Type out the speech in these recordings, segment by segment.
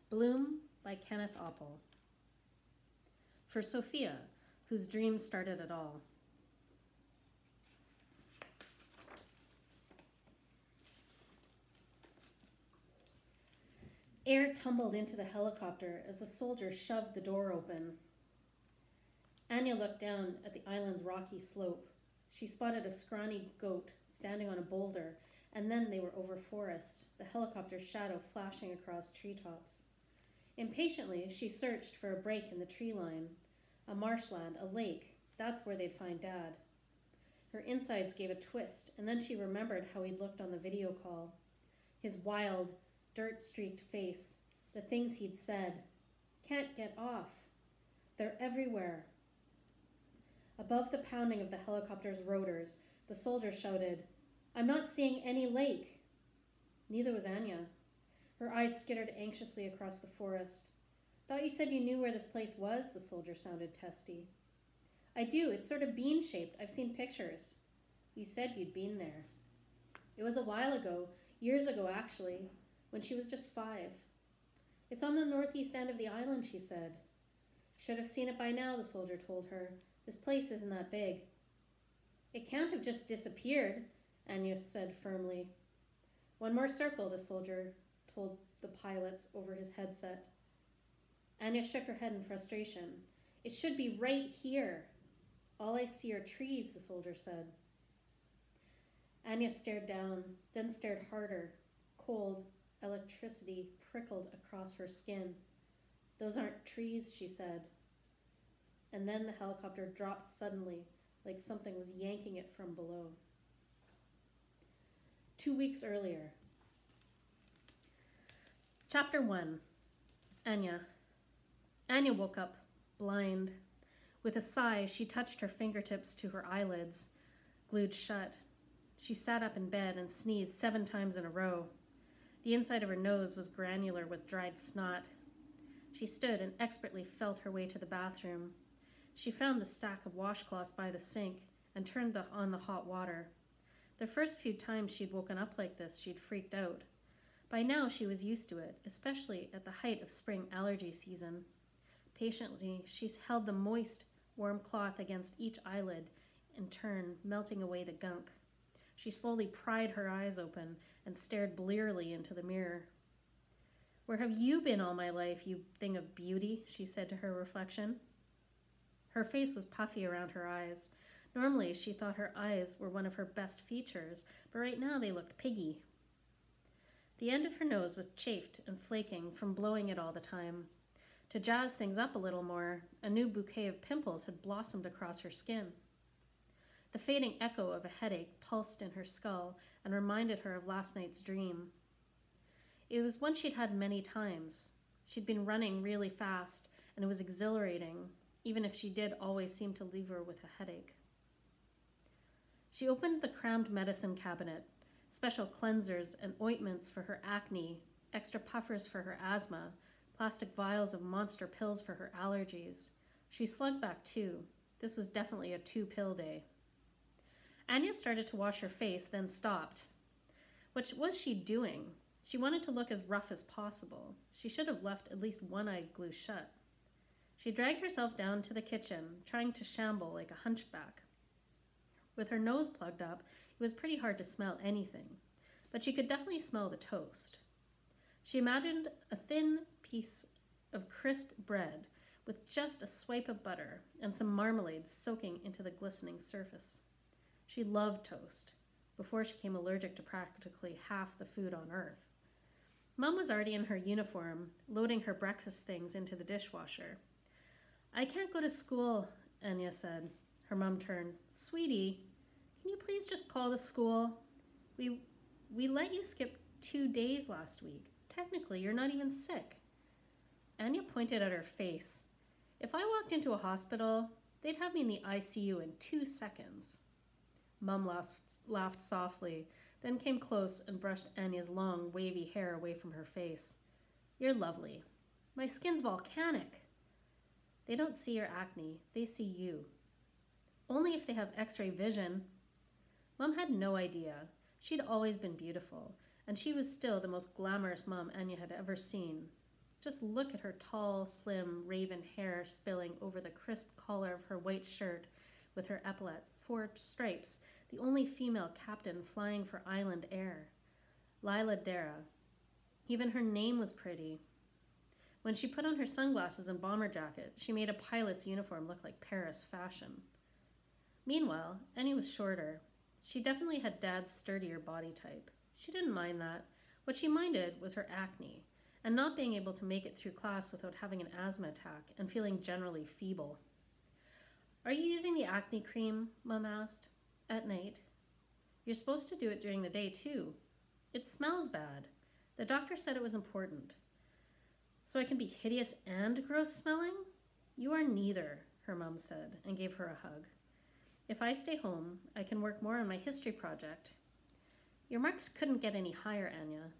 Bloom by Kenneth Oppel. For Sophia, whose dreams started it all. Air tumbled into the helicopter as the soldier shoved the door open. Anya looked down at the island's rocky slope. She spotted a scrawny goat standing on a boulder, and then they were over forest, the helicopter's shadow flashing across treetops. Impatiently, she searched for a break in the tree line. A marshland, a lake, that's where they'd find Dad. Her insides gave a twist, and then she remembered how he'd looked on the video call. His wild, dirt-streaked face, the things he'd said. Can't get off. They're everywhere. Above the pounding of the helicopter's rotors, the soldier shouted, "I'm not seeing any lake." Neither was Anya. Her eyes skittered anxiously across the forest. "Thought you said you knew where this place was," the soldier sounded testy. "I do. It's sort of bean-shaped. I've seen pictures." "You said you'd been there." "It was a while ago, years ago actually, when she was just 5. "It's on the northeast end of the island," she said. "Should have seen it by now," the soldier told her. "This place isn't that big." "It can't have just disappeared," Anya said firmly. "One more circle," the soldier told the pilots over his headset. Anya shook her head in frustration. "It should be right here." "All I see are trees," the soldier said. Anya stared down, then stared harder. Cold electricity prickled across her skin. "Those aren't trees," she said. And then the helicopter dropped suddenly, like something was yanking it from below. 2 weeks earlier. Chapter 1. Anya. Anya woke up, blind. With a sigh, she touched her fingertips to her eyelids, glued shut. She sat up in bed and sneezed 7 times in a row. The inside of her nose was granular with dried snot. She stood and expertly felt her way to the bathroom. She found the stack of washcloths by the sink and turned on the hot water. The first few times she'd woken up like this, she'd freaked out. By now, she was used to it, especially at the height of spring allergy season. Patiently, she held the moist, warm cloth against each eyelid in turn, melting away the gunk. She slowly pried her eyes open and stared blearily into the mirror. "Where have you been all my life, you thing of beauty?" she said to her reflection. Her face was puffy around her eyes. Normally, she thought her eyes were one of her best features, but right now they looked piggy. The end of her nose was chafed and flaking from blowing it all the time. To jazz things up a little more, a new bouquet of pimples had blossomed across her skin. The fading echo of a headache pulsed in her skull and reminded her of last night's dream. It was one she'd had many times. She'd been running really fast, and it was exhilarating, even if she did always seem to leave her with a headache. She opened the crammed medicine cabinet, special cleansers and ointments for her acne, extra puffers for her asthma, plastic vials of monster pills for her allergies. She slugged back 2. This was definitely a 2-pill day. Anya started to wash her face, then stopped. What was she doing? She wanted to look as rough as possible. She should have left at least one eye glued shut. She dragged herself down to the kitchen, trying to shamble like a hunchback. With her nose plugged up, it was pretty hard to smell anything, but she could definitely smell the toast. She imagined a thin piece of crisp bread with just a swipe of butter and some marmalade soaking into the glistening surface. She loved toast, before she became allergic to practically half the food on Earth. Mom was already in her uniform, loading her breakfast things into the dishwasher. "I can't go to school," Anya said. Her mom turned. "Sweetie, can you please just call the school? We let you skip 2 days last week. Technically, you're not even sick." Anya pointed at her face. "If I walked into a hospital, they'd have me in the ICU in 2 seconds. Mom laughed softly, then came close and brushed Anya's long, wavy hair away from her face. "You're lovely. My skin's volcanic." "They don't see your acne. They see you." "Only if they have x-ray vision." Mom had no idea. She'd always been beautiful, and she was still the most glamorous mom Anya had ever seen. Just look at her tall, slim, raven hair spilling over the crisp collar of her white shirt with her epaulets, 4 stripes, the only female captain flying for island air. Lila Dara. Even her name was pretty. When she put on her sunglasses and bomber jacket, she made a pilot's uniform look like Paris fashion. Meanwhile, Annie was shorter. She definitely had Dad's sturdier body type. She didn't mind that. What she minded was her acne, and not being able to make it through class without having an asthma attack and feeling generally feeble. "Are you using the acne cream?" Mom asked. "At night." "You're supposed to do it during the day, too." "It smells bad. The doctor said it was important." "So I can be hideous and gross smelling?" "You are neither," her mom said, and gave her a hug. "If I stay home, I can work more on my history project." "Your marks couldn't get any higher, Anya."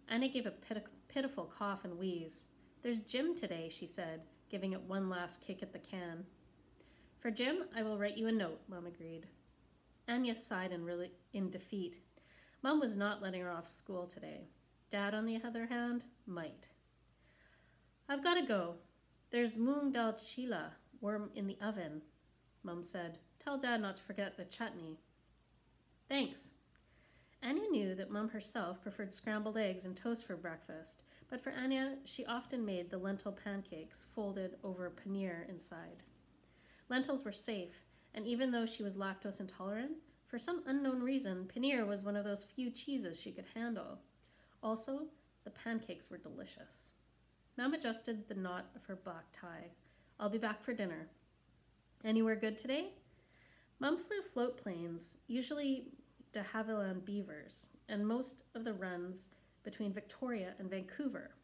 Anya gave a pitiful cough and wheeze. "There's gym today," she said, giving it one last kick at the can. "For gym, I will write you a note," Mom agreed. Anya sighed in defeat. Mom was not letting her off school today. Dad, on the other hand, might. "I've got to go. There's moong dal chila warm in the oven," Mom said. "Tell Dad not to forget the chutney." "Thanks." Anya knew that Mom herself preferred scrambled eggs and toast for breakfast, but for Anya, she often made the lentil pancakes folded over paneer inside. Lentils were safe, and even though she was lactose intolerant, for some unknown reason, paneer was one of those few cheeses she could handle. Also, the pancakes were delicious. Mom adjusted the knot of her black tie. "I'll be back for dinner." "Anywhere good today?" Mom flew float planes, usually de Havilland Beavers, and most of the runs between Victoria and Vancouver.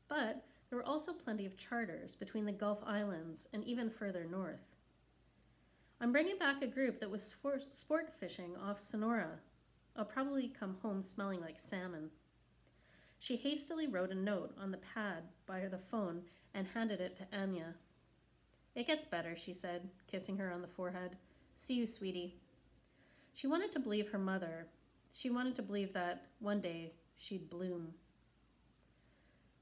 But there were also plenty of charters between the Gulf Islands and even further north. "I'm bringing back a group that was sport fishing off Sonora. I'll probably come home smelling like salmon." She hastily wrote a note on the pad by the phone and handed it to Anya. "It gets better," she said, kissing her on the forehead. "See you, sweetie." She wanted to believe her mother. She wanted to believe that one day she'd bloom.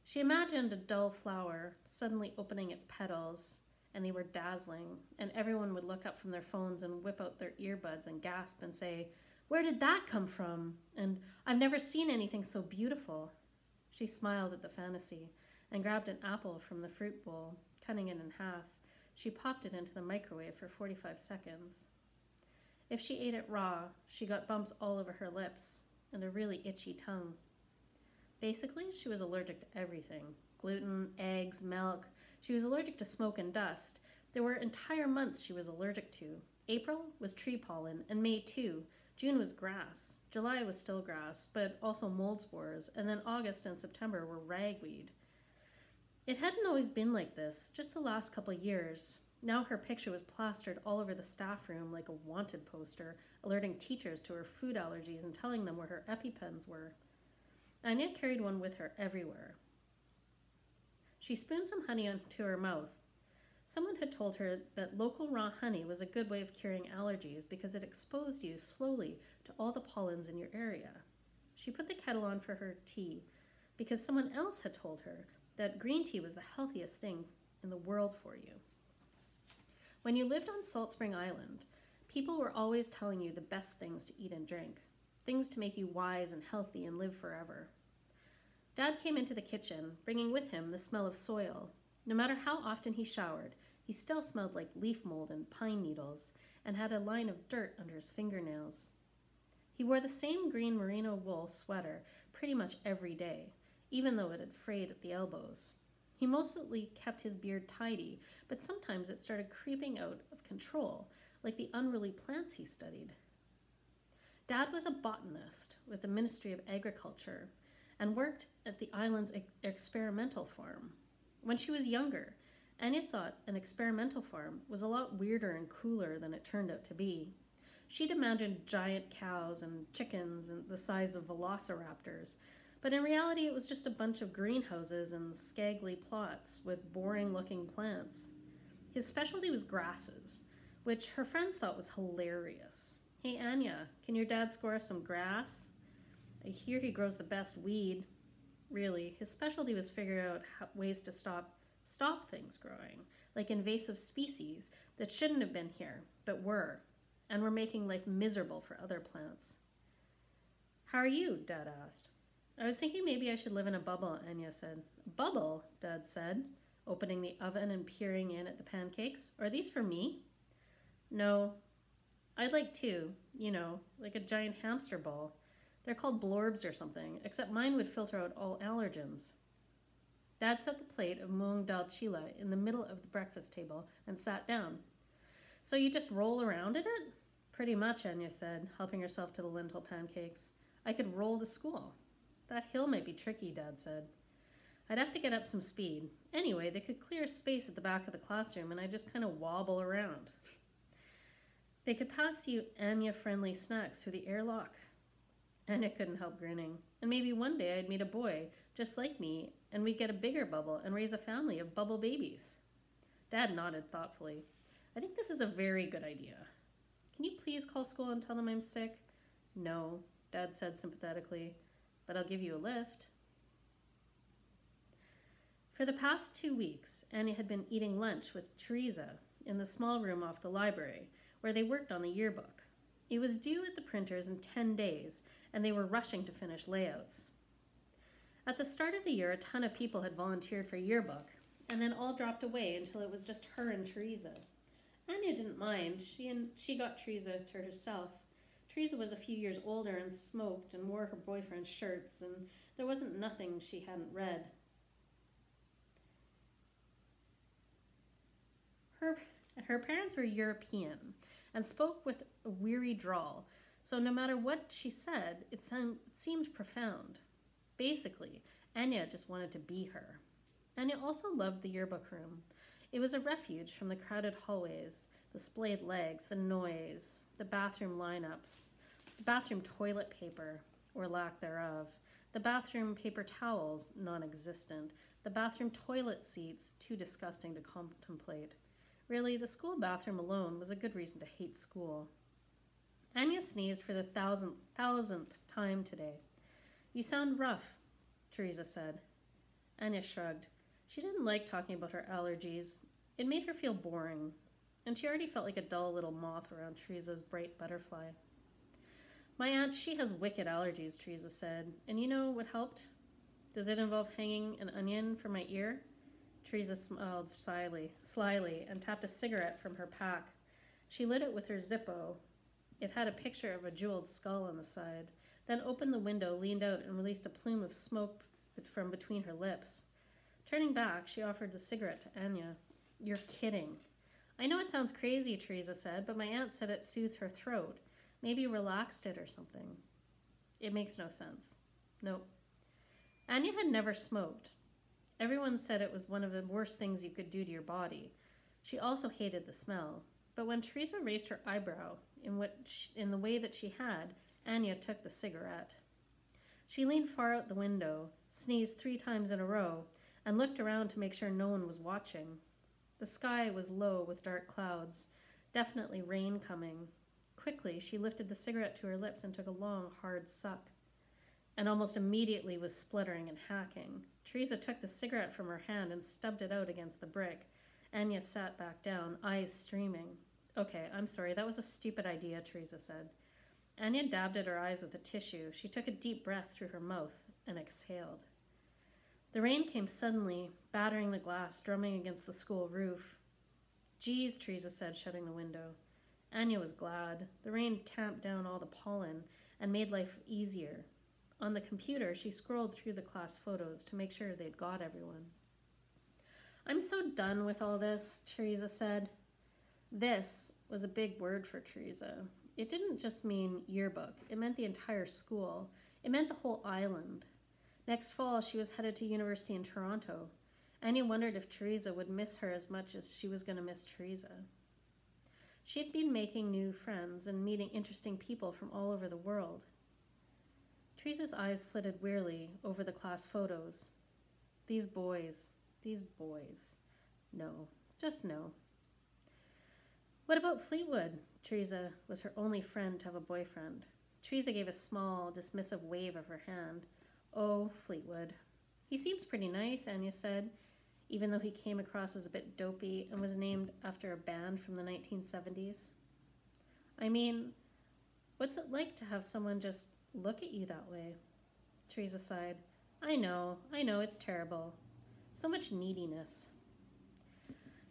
She imagined a dull flower suddenly opening its petals, and they were dazzling, and everyone would look up from their phones and whip out their earbuds and gasp and say, "Where did that come from?" And "I've never seen anything so beautiful." She smiled at the fantasy and grabbed an apple from the fruit bowl, cutting it in half. She popped it into the microwave for 45 seconds. If she ate it raw, she got bumps all over her lips and a really itchy tongue. Basically, she was allergic to everything. Gluten, eggs, milk. She was allergic to smoke and dust. There were entire months she was allergic to. April was tree pollen, and May too. June was grass. July was still grass, but also mold spores, and then August and September were ragweed. It hadn't always been like this, just the last couple years. Now her picture was plastered all over the staff room like a wanted poster, alerting teachers to her food allergies and telling them where her EpiPens were. Anya carried one with her everywhere. She spooned some honey into her mouth. Someone had told her that local raw honey was a good way of curing allergies because it exposed you slowly to all the pollens in your area. She put the kettle on for her tea because someone else had told her that green tea was the healthiest thing in the world for you. When you lived on Salt Spring Island, people were always telling you the best things to eat and drink, things to make you wise and healthy and live forever. Dad came into the kitchen, bringing with him the smell of soil. No matter how often he showered, he still smelled like leaf mold and pine needles and had a line of dirt under his fingernails. He wore the same green merino wool sweater pretty much every day, even though it had frayed at the elbows. He mostly kept his beard tidy, but sometimes it started creeping out of control, like the unruly plants he studied. Dad was a botanist with the Ministry of Agriculture and worked at the island's experimental farm. When she was younger, Anya thought an experimental farm was a lot weirder and cooler than it turned out to be. She'd imagined giant cows and chickens and the size of velociraptors, but in reality it was just a bunch of greenhouses and scraggly plots with boring-looking plants. His specialty was grasses, which her friends thought was hilarious. "Hey, Anya, can your dad score us some grass? I hear he grows the best weed." Really, his specialty was figuring out ways to stop things growing, like invasive species that shouldn't have been here, but were, and were making life miserable for other plants. How are you? Dad asked. I was thinking maybe I should live in a bubble, Anya said. Bubble? Dad said, opening the oven and peering in at the pancakes. Are these for me? No. I'd like two, like a giant hamster ball. They're called blorbs or something, except mine would filter out all allergens. Dad set the plate of mung dal chila in the middle of the breakfast table and sat down. So you just roll around in it? Pretty much, Anya said, helping herself to the lentil pancakes. I could roll to school. That hill might be tricky, Dad said. I'd have to get up some speed. Anyway, they could clear space at the back of the classroom and I'd just kind of wobble around. They could pass you Anya-friendly snacks through the airlock. Anya couldn't help grinning. And maybe one day I'd meet a boy just like me and we'd get a bigger bubble and raise a family of bubble babies. Dad nodded thoughtfully. I think this is a very good idea. Can you please call school and tell them I'm sick? No, Dad said sympathetically, but I'll give you a lift. For the past 2 weeks, Anya had been eating lunch with Teresa in the small room off the library where they worked on the yearbook. It was due at the printers in 10 days, and they were rushing to finish layouts. At the start of the year, a ton of people had volunteered for yearbook, and then all dropped away until it was just her and Teresa. Anya didn't mind. She got Teresa to herself. Teresa was a few years older and smoked and wore her boyfriend's shirts, and there wasn't nothing she hadn't read. Her parents were European and spoke with a weary drawl, so no matter what she said, it seemed profound. Basically, Anya just wanted to be her. Anya also loved the yearbook room. It was a refuge from the crowded hallways, the splayed legs, the noise, the bathroom lineups, the bathroom toilet paper, or lack thereof, the bathroom paper towels, non-existent, the bathroom toilet seats, too disgusting to contemplate. Really, the school bathroom alone was a good reason to hate school. Anya sneezed for the thousandth time today. You sound rough, Teresa said. Anya shrugged. She didn't like talking about her allergies. It made her feel boring, and she already felt like a dull little moth around Teresa's bright butterfly. My aunt, she has wicked allergies, Teresa said. And you know what helped? Does it involve hanging an onion from my ear? Teresa smiled slyly and tapped a cigarette from her pack. She lit it with her Zippo. It had a picture of a jeweled skull on the side, then opened the window, leaned out, and released a plume of smoke from between her lips. Turning back, she offered the cigarette to Anya. You're kidding. I know it sounds crazy, Teresa said, but my aunt said it soothed her throat. Maybe relaxed it or something. It makes no sense. Nope. Anya had never smoked. Everyone said it was one of the worst things you could do to your body. She also hated the smell. But when Teresa raised her eyebrow in the way that she had, Anya took the cigarette. She leaned far out the window, sneezed 3 times in a row, and looked around to make sure no one was watching. The sky was low with dark clouds, definitely rain coming. Quickly, she lifted the cigarette to her lips and took a long, hard suck, and almost immediately was spluttering and hacking. Teresa took the cigarette from her hand and stubbed it out against the brick. Anya sat back down, eyes streaming. Okay, I'm sorry, that was a stupid idea, Teresa said. Anya dabbed at her eyes with a tissue. She took a deep breath through her mouth and exhaled. The rain came suddenly, battering the glass, drumming against the school roof. Geez, Teresa said, shutting the window. Anya was glad. The rain tamped down all the pollen and made life easier. On the computer, she scrolled through the class photos to make sure they'd got everyone. I'm so done with all this, Teresa said. This was a big word for Teresa. It didn't just mean yearbook. It meant the entire school. It meant the whole island. Next fall, she was headed to university in Toronto. Anya wondered if Teresa would miss her as much as she was going to miss Teresa. She had been making new friends and meeting interesting people from all over the world. Teresa's eyes flitted wearily over the class photos. These boys. No, just no. What about Fleetwood? Teresa was her only friend to have a boyfriend. Teresa gave a small, dismissive wave of her hand. Oh, Fleetwood. He seems pretty nice, Anya said, even though he came across as a bit dopey and was named after a band from the 1970s. I mean, what's it like to have someone just look at you that way? Teresa sighed. I know, it's terrible. So much neediness.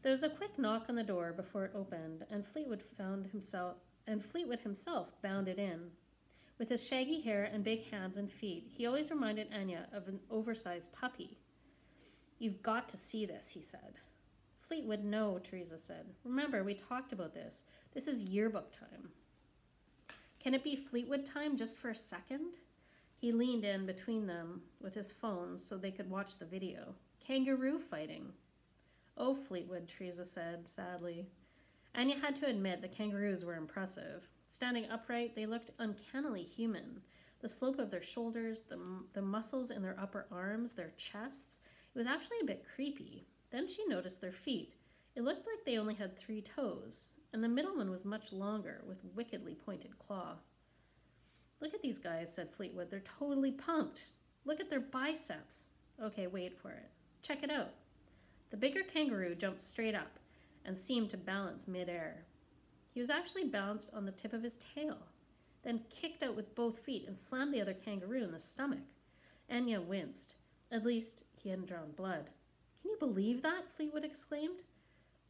There was a quick knock on the door before it opened, and Fleetwood himself bounded in. With his shaggy hair and big hands and feet, he always reminded Anya of an oversized puppy. You've got to see this, he said. Fleetwood, no, Teresa said. Remember, we talked about this. This is yearbook time. Can it be Fleetwood time just for a second? He leaned in between them with his phone so they could watch the video. Kangaroo fighting. Oh, Fleetwood, Teresa said sadly. Anya had to admit the kangaroos were impressive. Standing upright, they looked uncannily human. The slope of their shoulders, the muscles in their upper arms, their chests. It was actually a bit creepy. Then she noticed their feet. It looked like they only had 3 toes, and the middle one was much longer, with wickedly pointed claw. Look at these guys, said Fleetwood. They're totally pumped. Look at their biceps. Okay, wait for it. Check it out. The bigger kangaroo jumped straight up and seemed to balance mid-air. He was actually balanced on the tip of his tail, then kicked out with both feet and slammed the other kangaroo in the stomach. Anya winced. At least he hadn't drawn blood. Can you believe that? Fleetwood exclaimed.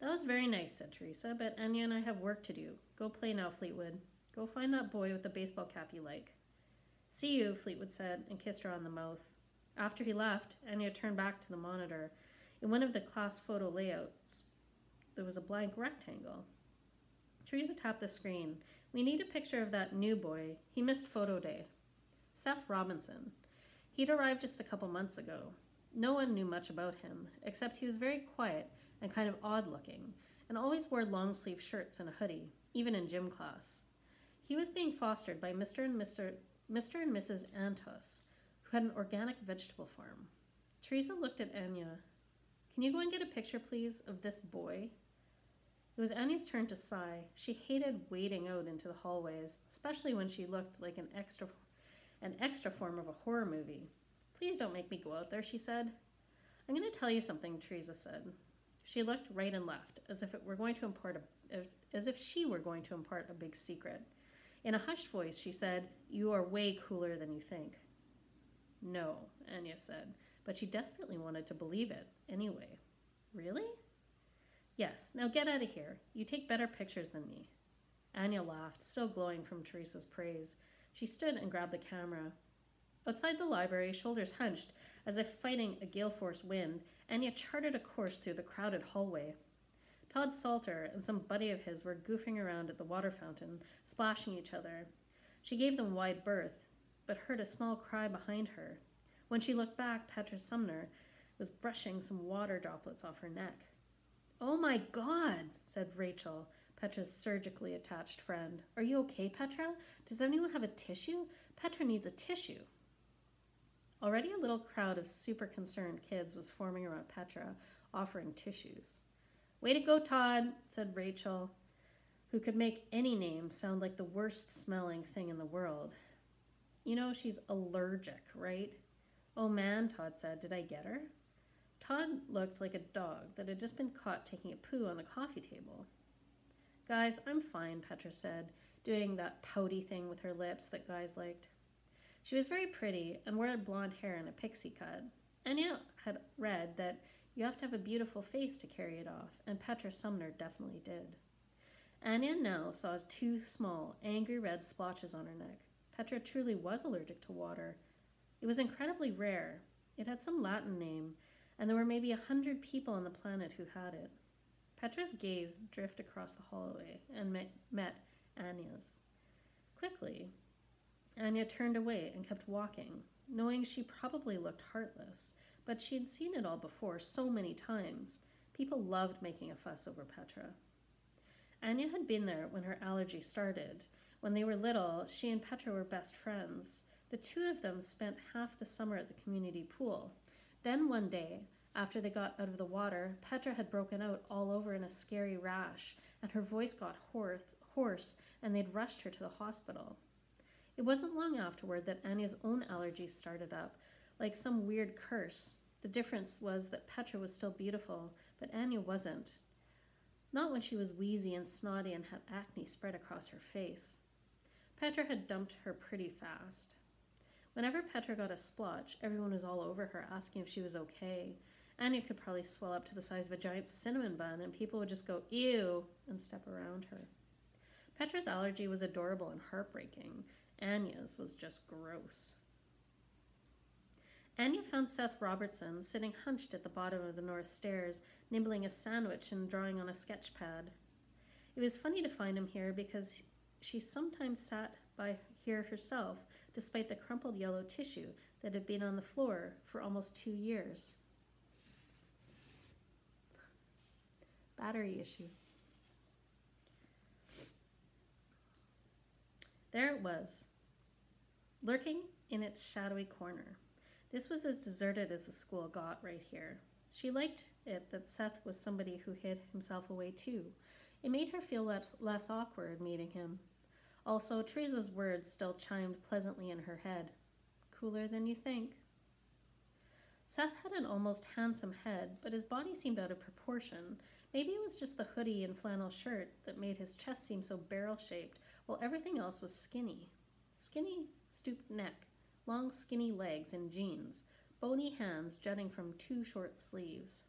That was very nice, said Teresa, but Anya and I have work to do. Go play now, Fleetwood. Go find that boy with the baseball cap you like. See you, Fleetwood said, and kissed her on the mouth. After he left, Anya turned back to the monitor. In one of the class photo layouts, there was a blank rectangle. Teresa tapped the screen. We need a picture of that new boy. He missed photo day. Seth Robinson. He'd arrived just a couple months ago. No one knew much about him, except he was very quiet and kind of odd-looking, and always wore long-sleeve shirts and a hoodie, even in gym class. He was being fostered by Mr. and Mrs. Antos, who had an organic vegetable farm. Teresa looked at Anya. Can you go and get a picture, please, of this boy? It was Anya's turn to sigh. She hated wading out into the hallways, especially when she looked like an extra form of a horror movie. Please don't make me go out there, she said. I'm going to tell you something, Teresa said. She looked right and left, as if she were going to impart a big secret. In a hushed voice, she said, You are way cooler than you think. No, Anya said, but she desperately wanted to believe it anyway. Really? Yes, now get out of here. You take better pictures than me. Anya laughed, still glowing from Teresa's praise. She stood and grabbed the camera. Outside the library, shoulders hunched, as if fighting a gale-force wind, Anya charted a course through the crowded hallway. Todd Salter and some buddy of his were goofing around at the water fountain, splashing each other. She gave them wide berth, but heard a small cry behind her. When she looked back, Petra Sumner was brushing some water droplets off her neck. Oh my God, said Rachel, Petra's surgically attached friend. Are you okay, Petra? Does anyone have a tissue? Petra needs a tissue. Already a little crowd of super concerned kids was forming around Petra, offering tissues. Way to go, Todd, said Rachel, who could make any name sound like the worst smelling thing in the world. You know, she's allergic, right? Oh man, Todd said, did I get her? Todd looked like a dog that had just been caught taking a poo on the coffee table. Guys, I'm fine, Petra said, doing that pouty thing with her lips that guys liked. She was very pretty and wore blonde hair and a pixie cut. Anya had read that you have to have a beautiful face to carry it off, and Petra Sumner definitely did. Anya now saw 2 small, angry red splotches on her neck. Petra truly was allergic to water. It was incredibly rare. It had some Latin name, and there were maybe 100 people on the planet who had it. Petra's gaze drifted across the hallway and met Anya's. Quickly, Anya turned away and kept walking, knowing she probably looked heartless, but she'd seen it all before so many times. People loved making a fuss over Petra. Anya had been there when her allergy started. When they were little, she and Petra were best friends. The 2 of them spent half the summer at the community pool. Then one day, after they got out of the water, Petra had broken out all over in a scary rash, and her voice got hoarse, and they'd rushed her to the hospital. It wasn't long afterward that Anya's own allergies started up, like some weird curse. The difference was that Petra was still beautiful, but Anya wasn't. Not when she was wheezy and snotty and had acne spread across her face. Petra had dumped her pretty fast. Whenever Petra got a splotch, everyone was all over her asking if she was okay. Anya could probably swell up to the size of a giant cinnamon bun, and people would just go, ew, and step around her. Petra's allergy was adorable and heartbreaking. Anya's was just gross. Anya found Seth Robertson sitting hunched at the bottom of the north stairs, nibbling a sandwich and drawing on a sketch pad. It was funny to find him here because she sometimes sat by here herself, despite the crumpled yellow tissue that had been on the floor for almost 2 years. Battery issue. There it was, lurking in its shadowy corner. This was as deserted as the school got right here. She liked it that Seth was somebody who hid himself away too. It made her feel less awkward meeting him. Also, Teresa's words still chimed pleasantly in her head. Cooler than you think. Seth had an almost handsome head, but his body seemed out of proportion. Maybe it was just the hoodie and flannel shirt that made his chest seem so barrel-shaped, while everything else was skinny. Skinny, stooped neck, long skinny legs and jeans, bony hands jutting from 2 short sleeves.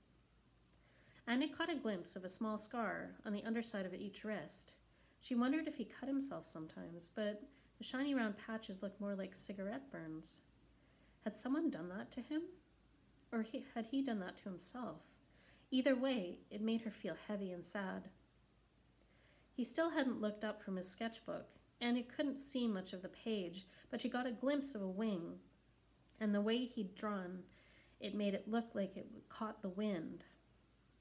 Anna caught a glimpse of a small scar on the underside of each wrist. She wondered if he cut himself sometimes, but the shiny round patches looked more like cigarette burns. Had someone done that to him? Or had he done that to himself? Either way, it made her feel heavy and sad. He still hadn't looked up from his sketchbook, and it couldn't see much of the page, but she got a glimpse of a wing, and the way he'd drawn, it made it look like it caught the wind.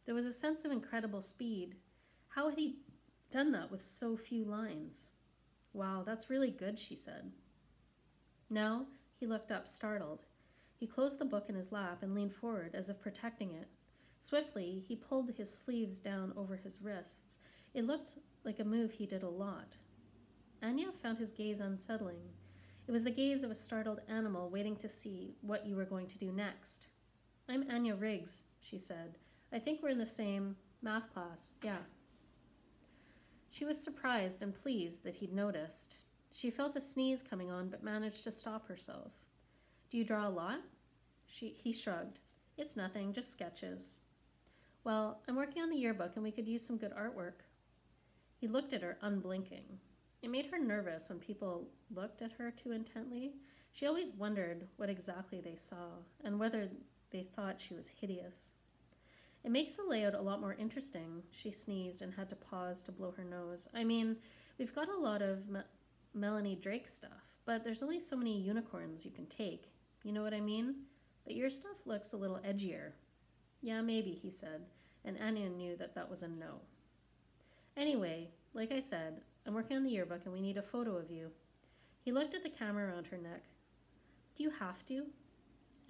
There was a sense of incredible speed. How had he done that with so few lines? Wow, that's really good, she said. Now he looked up, startled. He closed the book in his lap and leaned forward as if protecting it. Swiftly, he pulled his sleeves down over his wrists. It looked like a move he did a lot. Anya found his gaze unsettling. It was the gaze of a startled animal waiting to see what you were going to do next. I'm Anya Riggs, she said. I think we're in the same math class, yeah. She was surprised and pleased that he'd noticed. She felt a sneeze coming on but managed to stop herself. Do you draw a lot? He shrugged. It's nothing, just sketches. Well, I'm working on the yearbook and we could use some good artwork. He looked at her, unblinking. It made her nervous when people looked at her too intently. She always wondered what exactly they saw and whether they thought she was hideous. It makes the layout a lot more interesting, she sneezed and had to pause to blow her nose. I mean, we've got a lot of Melanie Drake stuff, but there's only so many unicorns you can take. You know what I mean? But your stuff looks a little edgier. Yeah, maybe, he said, and Anya knew that that was a no. Anyway, like I said, I'm working on the yearbook and we need a photo of you. He looked at the camera around her neck. Do you have to?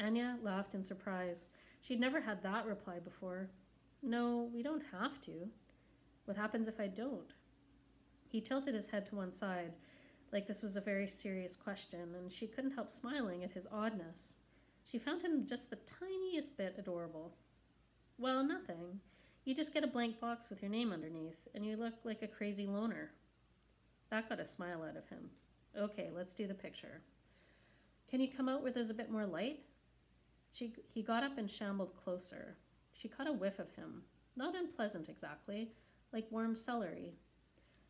Anya laughed in surprise. She'd never had that reply before. No, we don't have to. What happens if I don't? He tilted his head to one side, like this was a very serious question, and she couldn't help smiling at his oddness. She found him just the tiniest bit adorable. Well, nothing. You just get a blank box with your name underneath, and you look like a crazy loner. That got a smile out of him. Okay, let's do the picture. Can you come out where there's a bit more light? He got up and shambled closer. She caught a whiff of him. Not unpleasant exactly, like warm celery.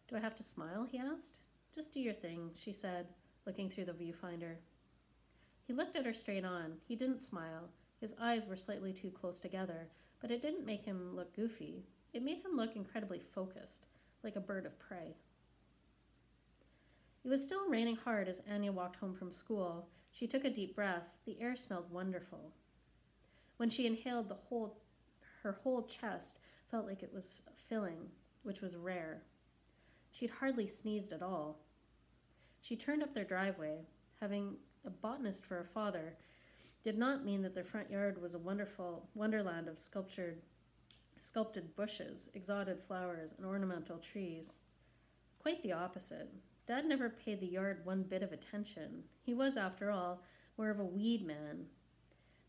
Do I have to smile, he asked. Just do your thing, she said, looking through the viewfinder. He looked at her straight on. He didn't smile. His eyes were slightly too close together, but it didn't make him look goofy. It made him look incredibly focused, like a bird of prey. It was still raining hard as Anya walked home from school. She took a deep breath. The air smelled wonderful. When she inhaled, her whole chest felt like it was filling, which was rare. She'd hardly sneezed at all. She turned up their driveway. Having a botanist for a father did not mean that their front yard was a wonderful wonderland of sculpted bushes, exotic flowers, and ornamental trees. Quite the opposite. Dad never paid the yard one bit of attention. He was, after all, more of a weed man.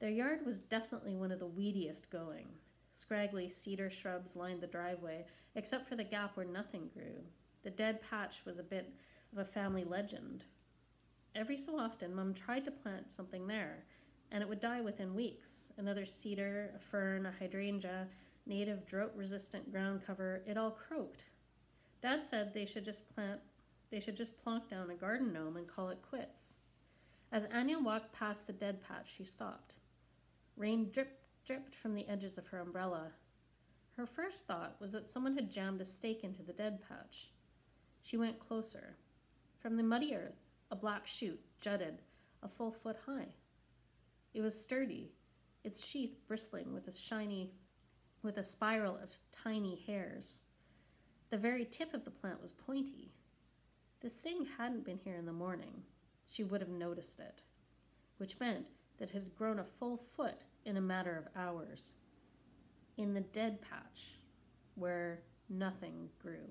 Their yard was definitely one of the weediest going. Scraggly cedar shrubs lined the driveway, except for the gap where nothing grew. The dead patch was a bit of a family legend. Every so often, Mum tried to plant something there, and it would die within weeks. Another cedar, a fern, a hydrangea, native drought-resistant ground cover, it all croaked. Dad said they should just plonk down a garden gnome and call it quits. As Anya walked past the dead patch, she stopped. Rain dripped from the edges of her umbrella. Her first thought was that someone had jammed a stake into the dead patch. She went closer. From the muddy earth, a black shoot jutted a full foot high. It was sturdy, its sheath bristling with a spiral of tiny hairs. The very tip of the plant was pointy. This thing hadn't been here in the morning. She would have noticed it, which meant that it had grown a full foot in a matter of hours. In the dead patch, where nothing grew.